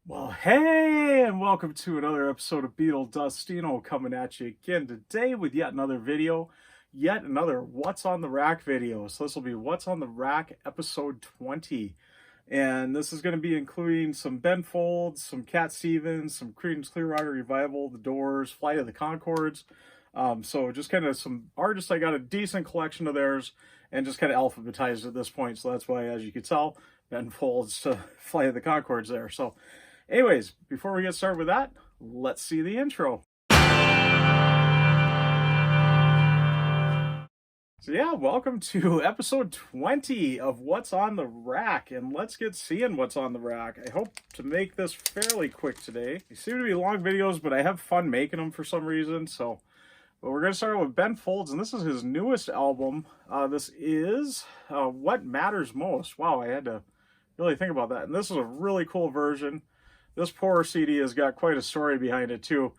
Well, hey, and welcome to another episode of Beetle Dustino coming at you again today with yet another video, yet another What's on the Rack video. So this will be What's on the Rack episode 20. And this is going to be including some Ben Folds, some Cat Stevens, some Credence Clearwater Revival, The Doors, Flight of the Concords. So just kind of some artists. I got a decent collection of theirs and just kind of alphabetized at this point. So that's why, as you can tell, Ben Folds to Flight of the Concords there. So anyways, before we get started with that, let's see the intro. So yeah, welcome to episode 20 of What's on the Rack, and let's get seeing what's on the rack. I hope to make this fairly quick today. They seem to be long videos, but I have fun making them for some reason, so... But we're going to start with Ben Folds, and this is his newest album. This is What Matters Most. Wow, I had to really think about that. And this is a really cool version. This poor CD has got quite a story behind it, too.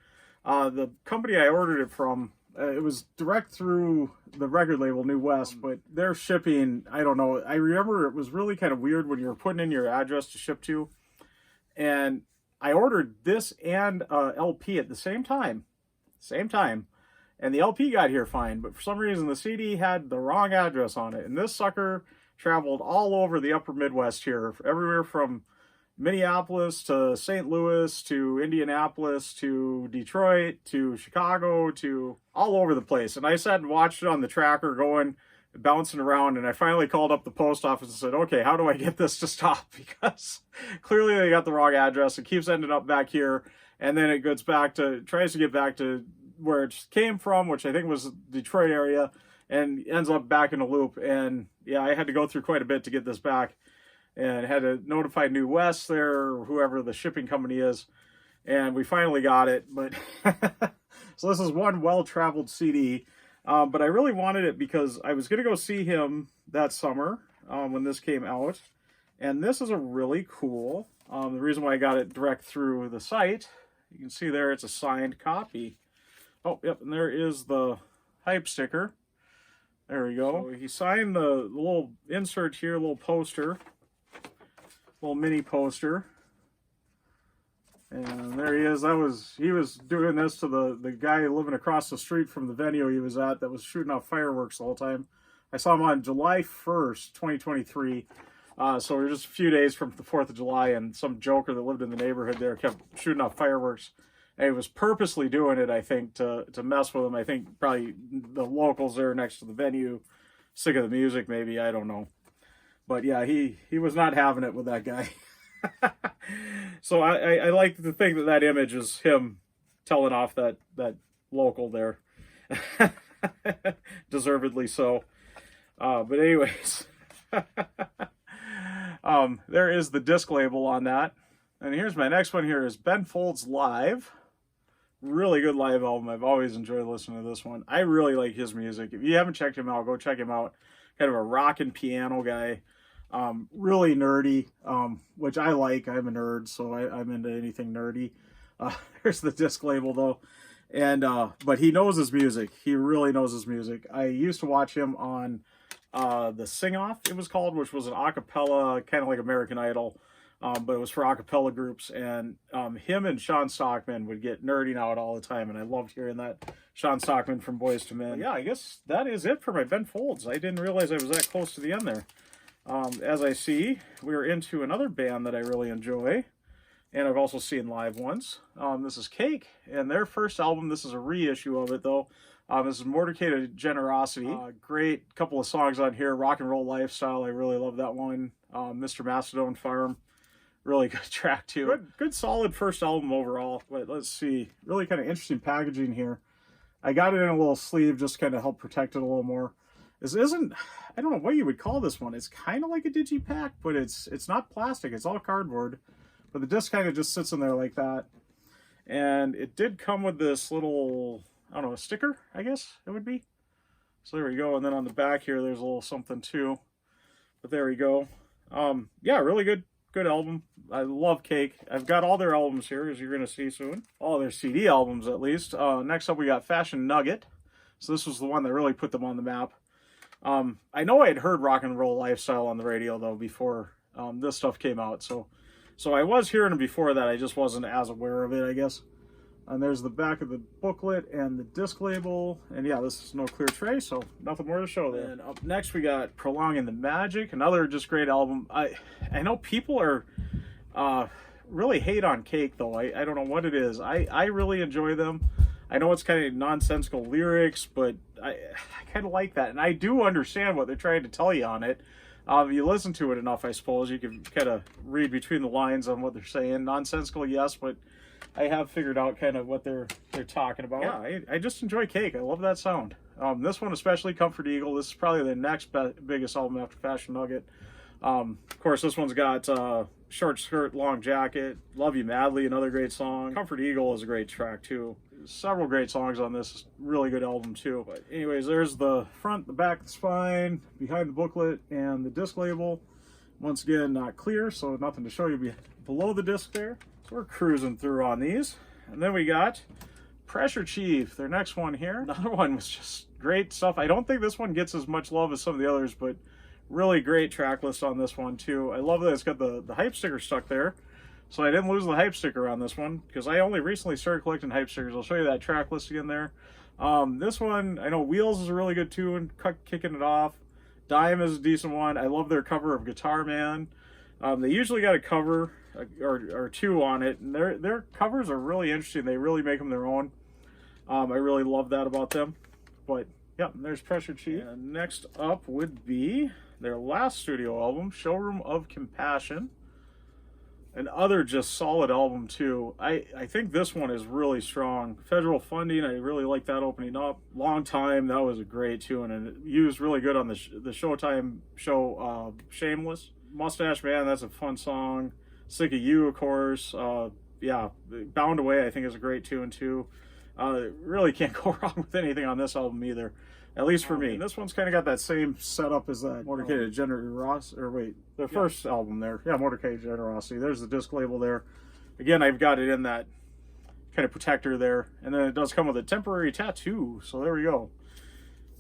The company I ordered it from, it was direct through the record label, New West, but their shipping, I don't know. I remember it was really kind of weird when you were putting in your address to ship to. And I ordered this and LP at the same time. And the LP got here fine, but for some reason the CD had the wrong address on it. And this sucker traveled all over the upper Midwest here, everywhere from Minneapolis to St. Louis to Indianapolis to Detroit to Chicago to all over the place. And I sat and watched it on the tracker going, bouncing around, and I finally called up the post office and said, okay, how do I get this to stop? Because clearly they got the wrong address. It keeps ending up back here, and then it goes back to, tries to get back to where it came from, which I think was Detroit area, and ends up back in a loop. And yeah, I had to go through quite a bit to get this back, and had to notify New West there, or whoever the shipping company is, and we finally got it. But so this is one well-traveled CD, but I really wanted it because I was going to go see him that summer when this came out, and this is a really cool, the reason why I got it direct through the site, you can see there it's a signed copy. Oh, yep, and there is the hype sticker. There we go. So he signed the little insert here, little poster, little mini poster. And there he is. He was doing this to the guy living across the street from the venue he was at that was shooting off fireworks the whole time. I saw him on July 1st, 2023. So we were just a few days from the 4th of July, and some joker that lived in the neighborhood there kept shooting off fireworks. And he was purposely doing it, I think, to mess with him. I think probably the locals there next to the venue, sick of the music, maybe, I don't know. But yeah, he was not having it with that guy. So I like to think that image is him telling off that local there. Deservedly so. But anyways, there is the disc label on that. And here's my next one here is Ben Folds Live. Really good live album. I've always enjoyed listening to this one. I really like his music. If you haven't checked him out, go check him out. Kind of a rock and piano guy. Really nerdy, which I like. I'm a nerd, so I'm into anything nerdy. There's the disc label, though. And but he knows his music. He really knows his music. I used to watch him on the Sing Off, it was called, which was an a cappella, kind of like American Idol. But it was for a cappella groups, and him and Sean Stockman would get nerding out all the time, and I loved hearing that. Sean Stockman from Boyz II Men. Yeah, I guess that is it for my Ben Folds. I didn't realize I was that close to the end there. As I see, we're into another band that I really enjoy, and I've also seen live once. This is Cake, and their first album, this is a reissue of it, though. This is Motorcade Generosity. Great couple of songs on here. Rock and Roll Lifestyle, I really love that one. Mr. Mastodon Farm. Really good track too. Good solid first album overall. But let's see. Really kind of interesting packaging here. I got it in a little sleeve just to kind of help protect it a little more. This isn't, I don't know what you would call this one. It's kind of like a digipack, but it's not plastic. It's all cardboard. But the disc kind of just sits in there like that. And it did come with this little, I don't know, a sticker, I guess it would be. So there we go. And then on the back here, there's a little something too. But there we go. Yeah, really good album. I love Cake. I've got all their albums here, as you're going to see soon. All their CD albums, at least. Next up, we got Fashion Nugget. So this was the one that really put them on the map. I know I had heard Rock and Roll Lifestyle on the radio, though, before this stuff came out. So So I was hearing them before that, I just wasn't as aware of it, I guess. And there's the back of the booklet and the disc label. And yeah, this is no clear tray, so nothing more to show there. And up next we got Prolonging the Magic, another just great album. I know people are really hate on Cake though. I don't know what it is. I really enjoy them. I know it's kind of nonsensical lyrics, but I kind of like that. And I do understand what they're trying to tell you on it. If you listen to it enough, I suppose, you can kind of read between the lines on what they're saying. Nonsensical, yes, but I have figured out kind of what they're talking about. Yeah, I just enjoy Cake. I love that sound. This one especially, Comfort Eagle. This is probably the next biggest album after Fashion Nugget. Of course, this one's got Short Skirt, Long Jacket, Love You Madly, another great song. Comfort Eagle is a great track too. Several great songs on this. Really good album too. But anyways, there's the front, the back, the spine, behind the booklet, and the disc label. Once again, not clear, so nothing to show you below the disc there. So we're cruising through on these. And then we got Pressure Chief, their next one here. Another one was just great stuff. I don't think this one gets as much love as some of the others, but really great track list on this one too. I love that it's got the hype sticker stuck there. So I didn't lose the hype sticker on this one because I only recently started collecting hype stickers. I'll show you that track list again there. This one, I know Wheels is a really good tune, Kicking It Off. Dime is a decent one. I love their cover of Guitar Man. They usually got a cover or two on it, and their covers are really interesting. They really make them their own. I really love that about them. But yeah, there's Pressure Chief. And next up would be their last studio album, Showroom of Compassion. Another just solid album too. I think this one is really strong. Federal Funding, I really like that opening up. Long Time, that was a great tune, and it used really good on the Showtime show Shameless. Mustache Man, that's a fun song. Sick of You, of course. Yeah, Bound Away, I think is a great tune too. Really can't go wrong with anything on this album either. At least for me. And this one's kind of got that same setup as that Motorcade Generosity, or wait, the first album there. Yeah, Motorcade Generosity. There's the disc label there. Again, I've got it in that kind of protector there. And then it does come with a temporary tattoo. So there we go.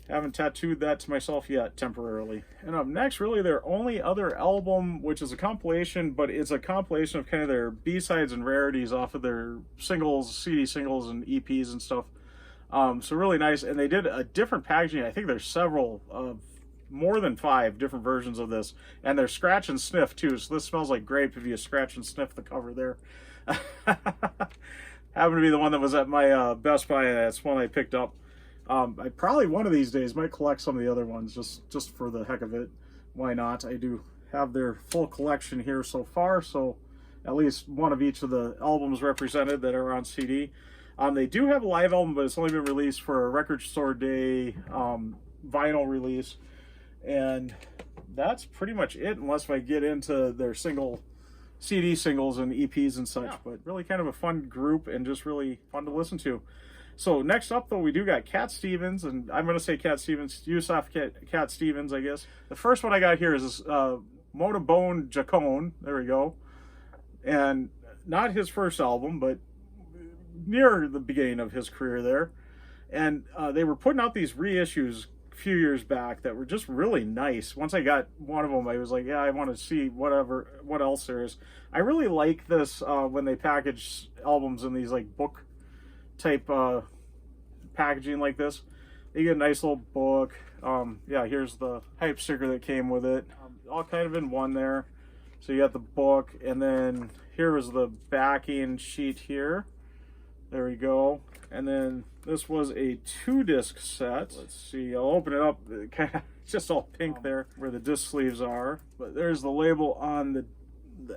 Haven't tattooed that to myself yet, temporarily. And up next, really their only other album, which is a compilation, but it's a compilation of kind of their B-sides and rarities off of their singles, CD singles, and EPs and stuff. So really nice, and they did a different packaging. I think there's several, more than 5 different versions of this, and they're scratch and sniff too. So this smells like grape if you scratch and sniff the cover there. Happened to be the one that was at my Best Buy, and that's one I picked up. I probably one of these days might collect some of the other ones just for the heck of it. Why not? I do have their full collection here so far, so at least one of each of the albums represented that are on CD. They do have a live album, but it's only been released for a Record Store Day vinyl release. And that's pretty much it, unless I get into their CD singles and EPs and such. Yeah. But really kind of a fun group and just really fun to listen to. So next up, though, we do got Cat Stevens, and I'm going to say Cat Stevens, Yusaf Cat Stevens, I guess. The first one I got here is this Monobone Jacone. There we go. And not his first album, but near the beginning of his career there. And they were putting out these reissues a few years back that were just really nice. Once I got one of them, I was like, yeah, I want to see what else there is. I really like this when they package albums in these like book type packaging like this. You get a nice little book. Yeah, here's the hype sticker that came with it. All kind of in one there. So you got the book, and then here is the backing sheet here. There we go. And then this was a 2-disc set. Let's see, I'll open it up. Kind of just all pink there where the disc sleeves are. But there's the label on the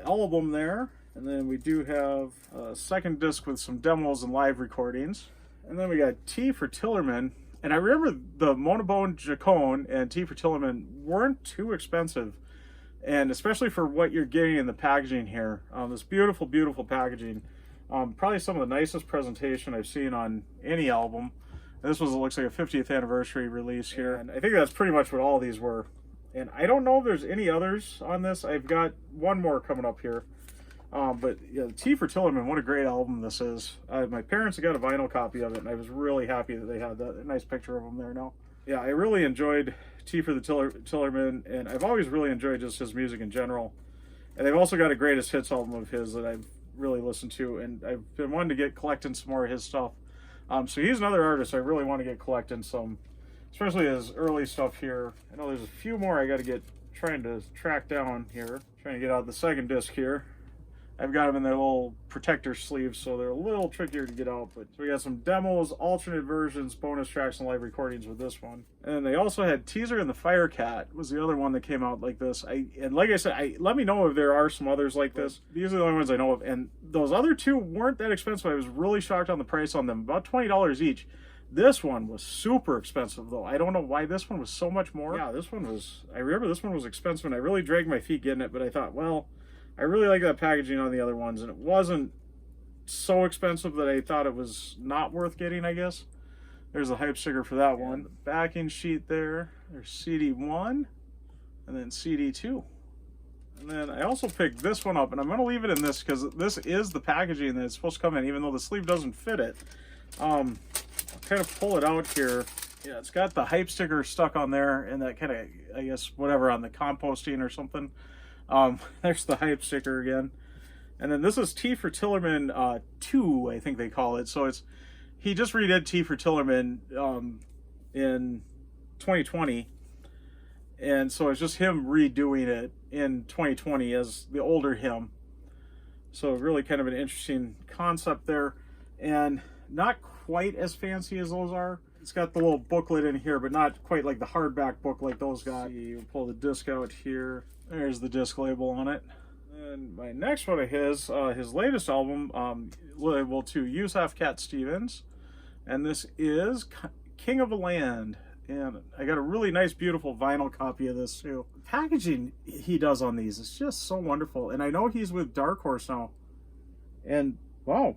album there. And then we do have a second disc with some demos and live recordings. And then we got T for Tillerman. And I remember the Monobone Jacone and T for Tillerman weren't too expensive. And especially for what you're getting in the packaging here. This beautiful, beautiful packaging. Probably some of the nicest presentation I've seen on any album. And this was, it looks like a 50th anniversary release here. And I think that's pretty much what all these were. And I don't know if there's any others on this. I've got one more coming up here. But yeah, T for Tillerman, what a great album this is. My parents got a vinyl copy of it, and I was really happy that they had that. A nice picture of him there now. Yeah, I really enjoyed T for the Tillerman, and I've always really enjoyed just his music in general. And they've also got a greatest hits album of his that I've really listened to, and I've been wanting to get collecting some more of his stuff. So he's another artist I really want to get collecting some, especially his early stuff here. I know there's a few more I got to get trying to track down here. Trying to get out the second disc here. I've got them in their little protector sleeves, so they're a little trickier to get out. But so we got some demos, alternate versions, bonus tracks, and live recordings with this one. And they also had Teaser and the Firecat was the other one that came out like this. And like I said, let me know if there are some others like this. These are the only ones I know of. And those other two weren't that expensive. I was really shocked on the price on them, about $20 each. This one was super expensive, though. I don't know why this one was so much more. Yeah, this one was, I remember this one was expensive, and I really dragged my feet getting it, but I thought, well, I really like that packaging on the other ones, and it wasn't so expensive that I thought it was not worth getting, I guess. There's a hype sticker for that one. The backing sheet there. There's CD1, and then CD2. And then I also picked this one up, and I'm going to leave it in this because this is the packaging that it's supposed to come in, even though the sleeve doesn't fit it. I'll kind of pull it out here. Yeah, it's got the hype sticker stuck on there, and that kind of, I guess, whatever, on the composting or something. There's the hype sticker again. And then this is T for Tillerman 2, I think they call it. So it's, he just redid T for Tillerman in 2020. And so it's just him redoing it in 2020 as the older him. So really kind of an interesting concept there. And not quite as fancy as those are. It's got the little booklet in here, but not quite like the hardback book like those got. You pull the disc out here. There's the disc label on it. And my next one of his latest album, label to Yusaf Cat Stevens. And this is King of a Land. And I got a really nice, beautiful vinyl copy of this too. The packaging he does on these is just so wonderful. And I know he's with Dark Horse now. And wow,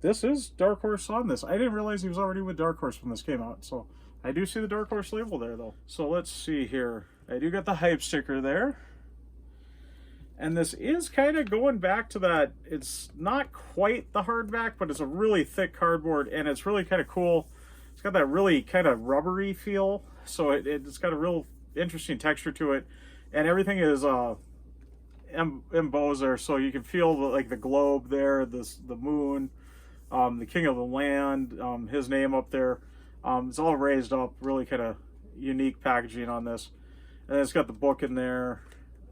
this is Dark Horse on this. I didn't realize he was already with Dark Horse when this came out. So I do see the Dark Horse label there though. So let's see here. I do got the hype sticker there. And this is kind of going back to that, it's not quite the hardback, but it's a really thick cardboard, and it's really kind of cool. It's got that really kind of rubbery feel, so it's got a real interesting texture to it. And everything is embossed there, so you can feel like the globe there, the moon, the King of the Land, his name up there. It's all raised up, really kind of unique packaging on this. And it's got the book in there.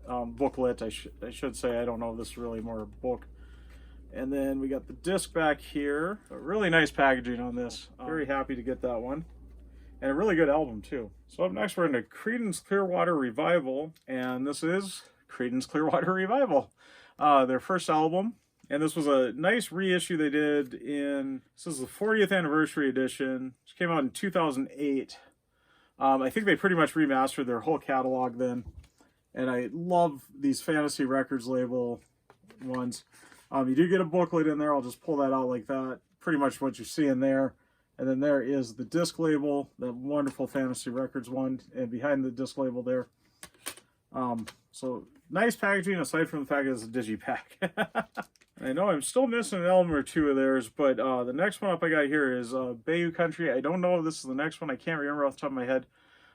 Booklet, I should say. I don't know if this is really more a book. And then we got the disc back here. A really nice packaging on this. Very happy to get that one. And a really good album too. So up next we're into Credence Clearwater Revival. And this is Credence Clearwater Revival. Their first album. And this was a nice reissue they did in, this is the 40th anniversary edition. Which came out in 2008. I think they pretty much remastered their whole catalog then. And I love these Fantasy Records label ones. You do get a booklet in there. I'll just pull that out like that. Pretty much what you see in there. And then there is the disc label, that wonderful Fantasy Records one. And behind the disc label there. So nice packaging aside from the fact that it's a digipack. I know I'm still missing an album or two of theirs, but the next one up I got here is Bayou Country. I don't know if this is the next one. I can't remember off the top of my head.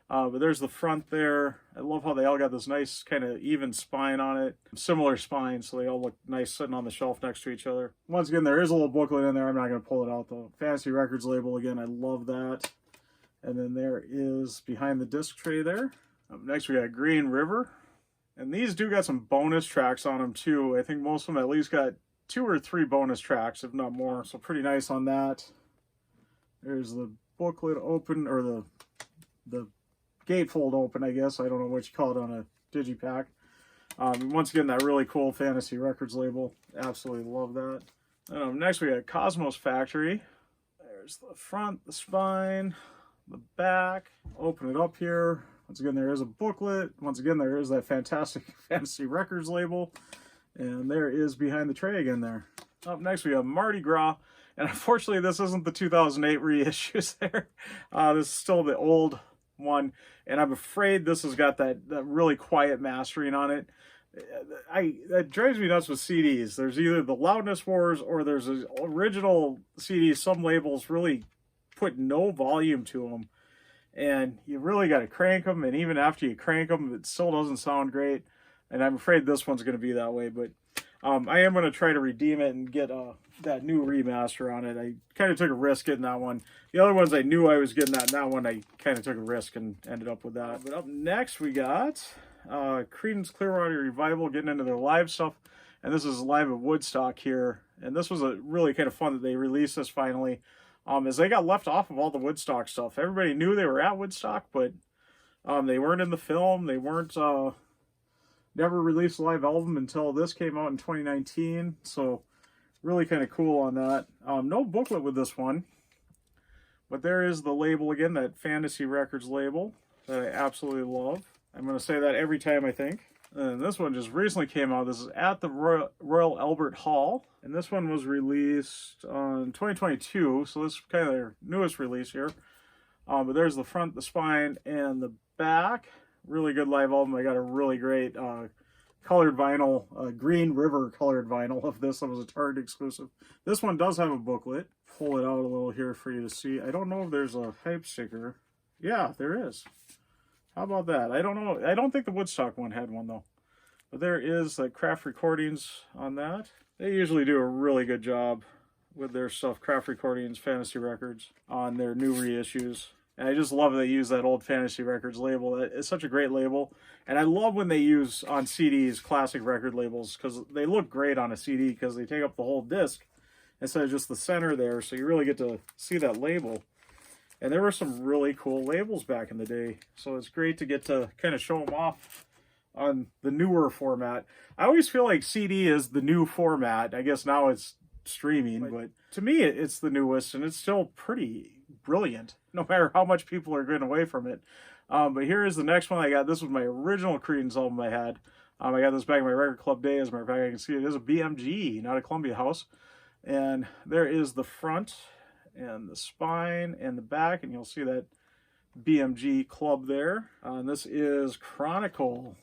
But there's the front there. I love how they all got this nice kind of even spine on it. Similar spine, so they all look nice sitting on the shelf next to each other. Once again, there is a little booklet in there. I'm not going to pull it out though. Fantasy Records label again. I love that. And then there is behind the disc tray there. Up next we got Green River. And these do got some bonus tracks on them too. I think most of them at least got 2 or 3 bonus tracks, if not more. So pretty nice on that. There's the booklet open, or the gatefold open, I guess. I don't know what you call it on a digipack. Once again, that really cool Fantasy Records label. Absolutely love that. Next we got Cosmos Factory. There's the front, the spine, the back. Open it up here. Once again, there is a booklet. Once again, there is that fantastic Fantasy Records label. And there is behind the tray again there. Up next we have Mardi Gras. And unfortunately, this isn't the 2008 reissues there. This is still the old one, and I'm afraid this has got that really quiet mastering on it. That drives me nuts with CDs. There's either the loudness wars or there's original CDs. Some labels really put no volume to them, and you really got to crank them. And even after you crank them, it still doesn't sound great. And I'm afraid this one's going to be that way, but I am going to try to redeem it and get that new remaster on it. I kind of took a risk getting that one. The other ones I knew I was getting that, and that one I kind of took a risk and ended up with that. But up next we got Credence Clearwater Revival, getting into their live stuff. And this is live at Woodstock here. And this was a really kind of fun that they released this finally. As they got left off of all the Woodstock stuff. Everybody knew they were at Woodstock, but they weren't in the film. They weren't... never released a live album until this came out in 2019, so really kind of cool on that. No booklet with this one, but there is the label again, that Fantasy Records label that I absolutely love. I'm going to say that every time, I think. And this one just recently came out. This is at the Royal Albert Hall, and this one was released on 2022, so this is kind of their newest release here. But there's the front, the spine, and the back. Really good live album. I got a really great colored vinyl, Green River colored vinyl of this. That was a Target exclusive. This one does have a booklet. Pull it out a little here for you to see. I don't know if there's a hype sticker. Yeah, there is. How about that? I don't know. I don't think the Woodstock one had one though. But there is like Craft Recordings on that. They usually do a really good job with their stuff. Craft Recordings, Fantasy Records on their new reissues. And I just love that they use that old Fantasy Records label. It's such a great label. And I love when they use on CDs classic record labels, because they look great on a CD because they take up the whole disc instead of just the center there. So you really get to see that label. And there were some really cool labels back in the day. So it's great to get to kind of show them off on the newer format. I always feel like CD is the new format. I guess now it's streaming, but to me it's the newest, and it's still pretty brilliant no matter how much people are going away from it. But here is the next one I got. This was my original Credence album I had. I got this back in my record club day. As a matter of fact, I can see it is a BMG, not a Columbia House. And there is the front and the spine and the back, and you'll see that BMG club there. And this is Chronicle.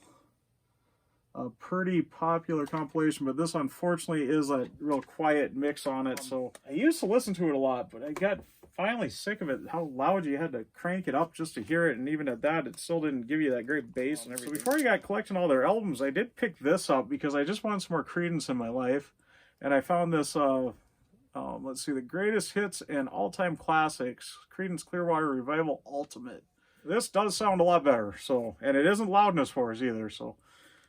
A pretty popular compilation, but this unfortunately is a real quiet mix on it. So I used to listen to it a lot, but I got finally sick of it, how loud you had to crank it up just to hear it, and even at that, it still didn't give you that great bass and everything. So before I got collecting all their albums, I did pick this up because I just wanted some more Credence in my life, and I found this, let's see, the greatest hits and all-time classics, Credence Clearwater Revival Ultimate. This does sound a lot better, so, and it isn't loudness wars either, so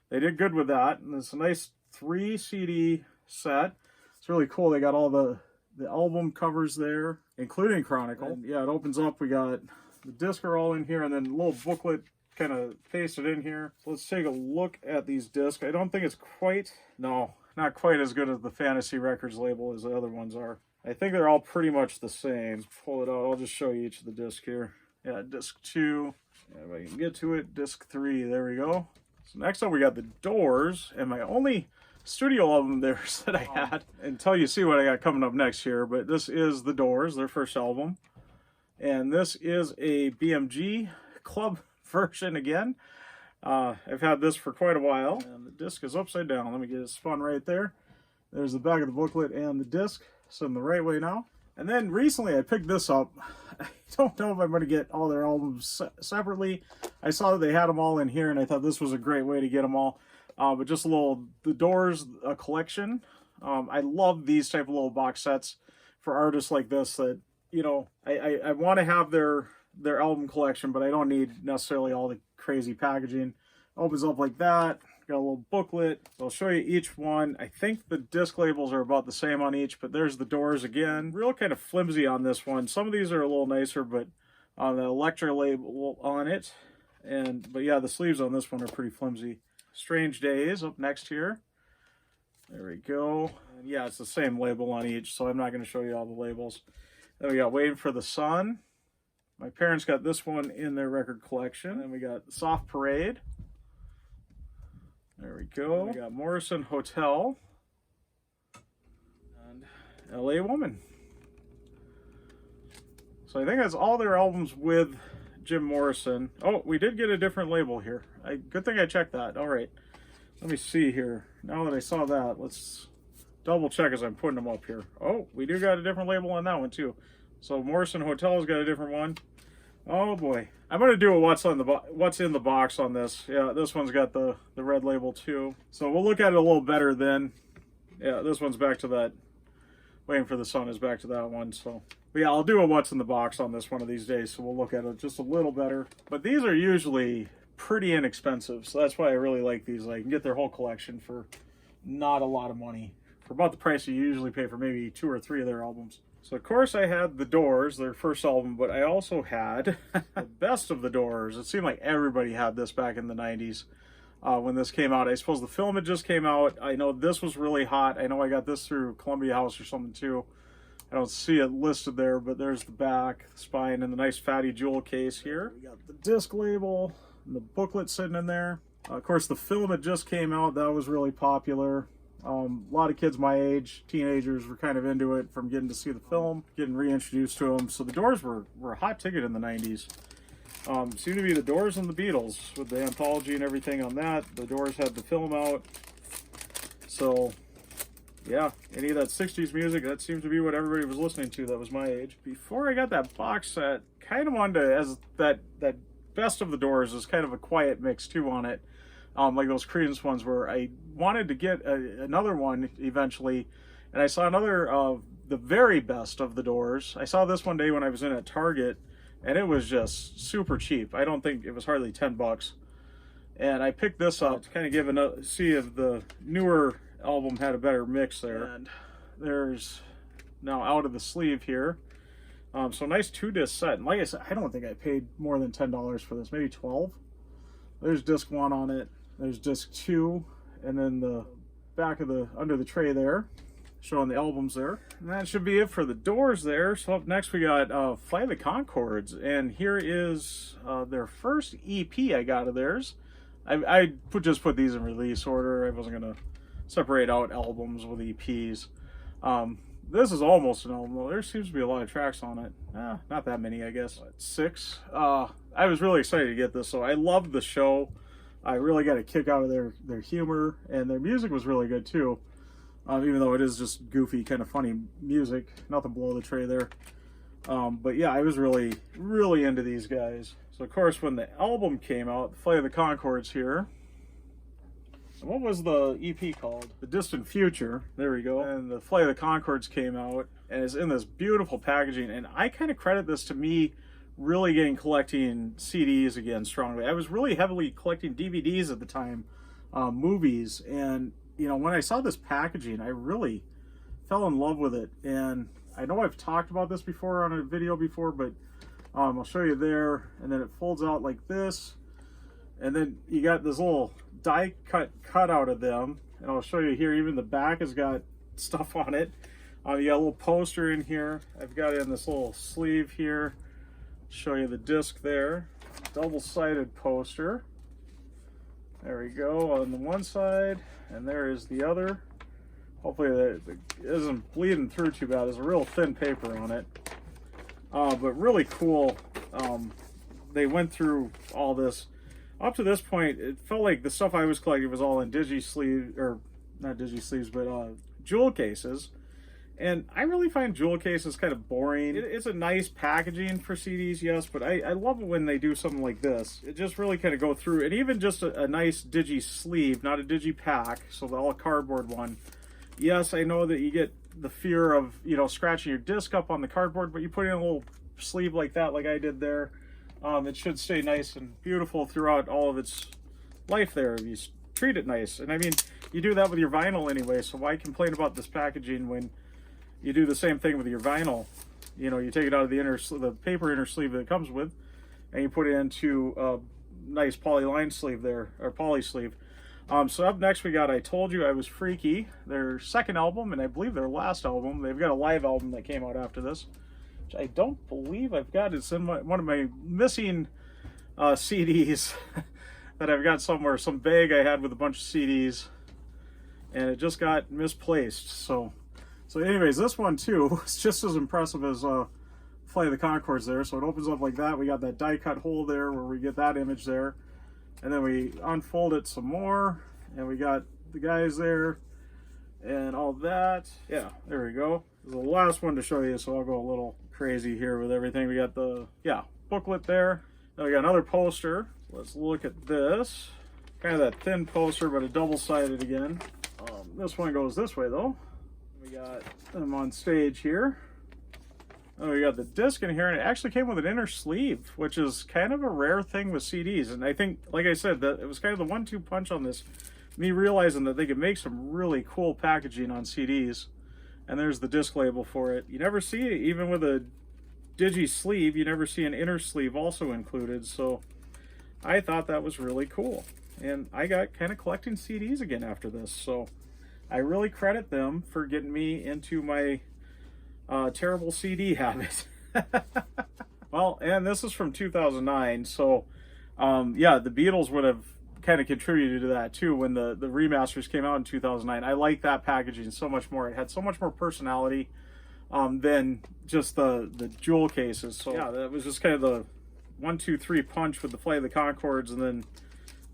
they did good with that. And it's a nice 3 CD set. It's really cool. They got all the album covers there, including Chronicle. And yeah, it opens up. We got the discs are all in here, and then a little booklet kind of pasted in here. So let's take a look at these discs. I don't think it's quite, no, not quite as good as the Fantasy Records label as the other ones are. I think they're all pretty much the same. Let's pull it out. I'll just show you each of the discs here. Yeah, disc 2. If I can get to it, disc 3. There we go. So next up we got the Doors, and my only studio album there that I had until you see what I got coming up next here. But this is the Doors, their first album, and this is a BMG club version again. I've had this for quite a while, and the disc is upside down. Let me get it spun right there. There's the back of the booklet and the disc, so in the right way now. And then recently I picked this up. I don't know if I'm going to get all their albums separately. I saw that they had them all in here, and I thought this was a great way to get them all. But just a little, the Doors collection. I love these type of little box sets for artists like this that, you know, I want to have their album collection, but I don't need necessarily all the crazy packaging. Opens up like that. Got a little booklet. I'll show you each one. I think the disc labels are about the same on each, but there's the Doors again. Real kind of flimsy on this one. Some of these are a little nicer, but on the Elektra label on it. But yeah, the sleeves on this one are pretty flimsy. Strange Days up next here. There we go. And yeah, it's the same label on each, so I'm not going to show you all the labels. Then we got Waiting for the Sun. My parents got this one in their record collection. And then we got Soft Parade. There we go. We got Morrison Hotel and LA Woman. So I think that's all their albums with Jim Morrison. Oh, we did get a different label here. Good thing I checked that. All right. Let me see here. Now that I saw that, let's double check as I'm putting them up here. Oh, we do got a different label on that one too. So Morrison Hotel's got a different one. Oh boy. I'm gonna do a what's in the box on this. Yeah, this one's got the red label too. So we'll look at it a little better then. Yeah, this one's back to that. Waiting for the Sun is back to that one. So but yeah, I'll do a what's in the box on this one of these days. So we'll look at it just a little better. But these are usually pretty inexpensive. So that's why I really like these. I can get their whole collection for not a lot of money. For about the price you usually pay for maybe 2 or 3 of their albums. So of course I had The Doors, their first album, but I also had the Best of the Doors. It seemed like everybody had this back in the 90s when this came out. I suppose the film had just came out. I know this was really hot. I know I got this through Columbia House or something too. I don't see it listed there, but there's the back, the spine, and the nice fatty jewel case here. We got the disc label and the booklet sitting in there. Of course, the film had just came out. That was really popular. A lot of kids my age, teenagers, were kind of into it from getting to see the film, getting reintroduced to them. So the Doors were a hot ticket in the 90s. Seemed to be the Doors and the Beatles with the anthology and everything on that. The Doors had the film out. So, yeah, any of that 60s music, that seems to be what everybody was listening to that was my age. Before I got that box set, kind of wanted to, as that Best of the Doors is kind of a quiet mix too on it. Like those Credence ones where I wanted to get another one eventually, and I saw another of the very best of the Doors. I saw this one day when I was in at Target, and it was just super cheap. I don't think it was hardly $10. And I picked this up to kind of give see if the newer album had a better mix there. And there's now out of the sleeve here. So nice 2-disc set. And like I said, I don't think I paid more than $10 for this, maybe 12. There's disc 1 on it. There's disc 2, and then the back of the under the tray there, showing the albums there. And that should be it for the Doors there. So up next we got Fly the Concords, and here is their first EP I got of theirs. I just put these in release order. I wasn't gonna separate out albums with EPs. This is almost an album. There seems to be a lot of tracks on it. Not that many, I guess. But 6. I was really excited to get this. So I loved the show. I really got a kick out of their humor, and their music was really good too. Even though it is just goofy, kind of funny music. Nothing below the tray there. But yeah, I was really, really into these guys. So of course, when the album came out, Fly the Concords here. What was the EP called? The Distant Future. There we go. And the Fly the Concords came out, and it's in this beautiful packaging. And I kind of credit this to me really collecting CDs again strongly. I was really heavily collecting DVDs at the time, movies, and you know, when I saw this packaging, I really fell in love with it. And I know I've talked about this before on a video before, but I'll show you there. And then it folds out like this, and then you got this little die cut out of them, and I'll show you here. Even the back has got stuff on it. You got a little poster in here. I've got it in this little sleeve here. Show you the disc there. Double-sided poster. There we go on the one side, and there is the other. Hopefully that isn't bleeding through too bad. There's a real thin paper on it. But really cool. They went through all this. Up to this point, it felt like the stuff I was collecting was all in digi-sleeve, or not digi-sleeves, but jewel cases. And I really find jewel cases kind of boring. It's a nice packaging for CDs, yes, but I love it when they do something like this. It just really kind of go through, and even just a nice digi sleeve, not a digi pack, so the all cardboard one. Yes, I know that you get the fear of, you know, scratching your disc up on the cardboard, but you put in a little sleeve like that, like I did there. It should stay nice and beautiful throughout all of its life there if you treat it nice. And I mean, you do that with your vinyl anyway, so why complain about this packaging when you do the same thing with your vinyl? You know, you take it out of the paper inner sleeve that it comes with, and you put it into a nice polyline sleeve there, or poly sleeve. So up next we got I Told You I Was Freaky, their second album, and I believe their last album. They've got a live album that came out after this, which I don't believe I've got. It's in one of my missing CDs that I've got somewhere, some bag I had with a bunch of CDs, and it just got misplaced. So anyways, this one too is just as impressive as Fly the Concords there. So it opens up like that. We got that die cut hole there where we get that image there. And then we unfold it some more, and we got the guys there and all that. Yeah, there we go. This is the last one to show you, so I'll go a little crazy here with everything. We got the booklet there. Now we got another poster. Let's look at this. Kind of that thin poster, but a double-sided again. This one goes this way though. We got them on stage here. Oh, we got the disc in here, and it actually came with an inner sleeve, which is kind of a rare thing with CDs. And I think, like I said, that it was kind of the 1-2 punch on this. Me realizing that they could make some really cool packaging on CDs. And there's the disc label for it. You never see it, even with a digi sleeve, you never see an inner sleeve also included. So I thought that was really cool. And I got kind of collecting CDs again after this. So I really credit them for getting me into my terrible CD habit. Well, and this is from 2009, so yeah, the Beatles would have kind of contributed to that too when the remasters came out in 2009. I like that packaging so much more. It had so much more personality than just the jewel cases. So yeah, that was just kind of the 1-2-3 punch with the Flight of the Concords, and then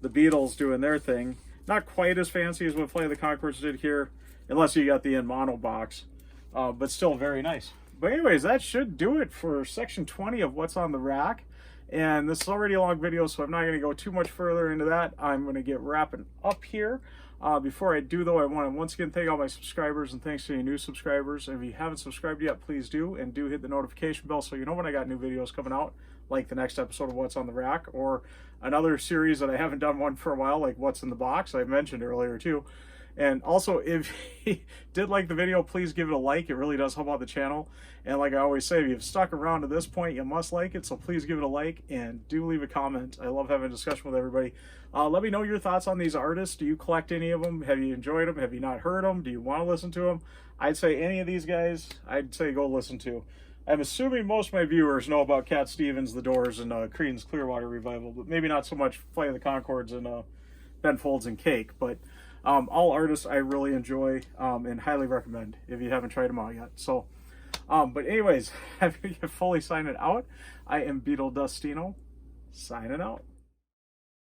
the Beatles doing their thing. Not quite as fancy as what Flight of the Concords did here, unless you got the in mono box. But still very nice. But anyways, that should do it for section 20 of what's on the rack. And this is already a long video, so I'm not going to go too much further into that. I'm going to get wrapping up here. Before I do, though, I want to once again thank all my subscribers, and thanks to any new subscribers. If you haven't subscribed yet, please do, and do hit the notification bell so you know when I got new videos coming out, like the next episode of What's on the Rack, or another series that I haven't done one for a while, like What's in the Box, I mentioned earlier too. And also, if you did like the video, please give it a like. It really does help out the channel. And like I always say, if you've stuck around to this point, you must like it. So please give it a like, and do leave a comment. I love having a discussion with everybody. Let me know your thoughts on these artists. Do you collect any of them? Have you enjoyed them? Have you not heard them? Do you want to listen to them? I'd say any of these guys, I'd say go listen to. I'm assuming most of my viewers know about Cat Stevens, The Doors, and Credence Clearwater Revival, but maybe not so much Flight of the Concords and Ben Folds and Cake. But all artists I really enjoy and highly recommend if you haven't tried them out yet. So, but anyways, after you get fully signing out, I am Beetle Dustino, signing out.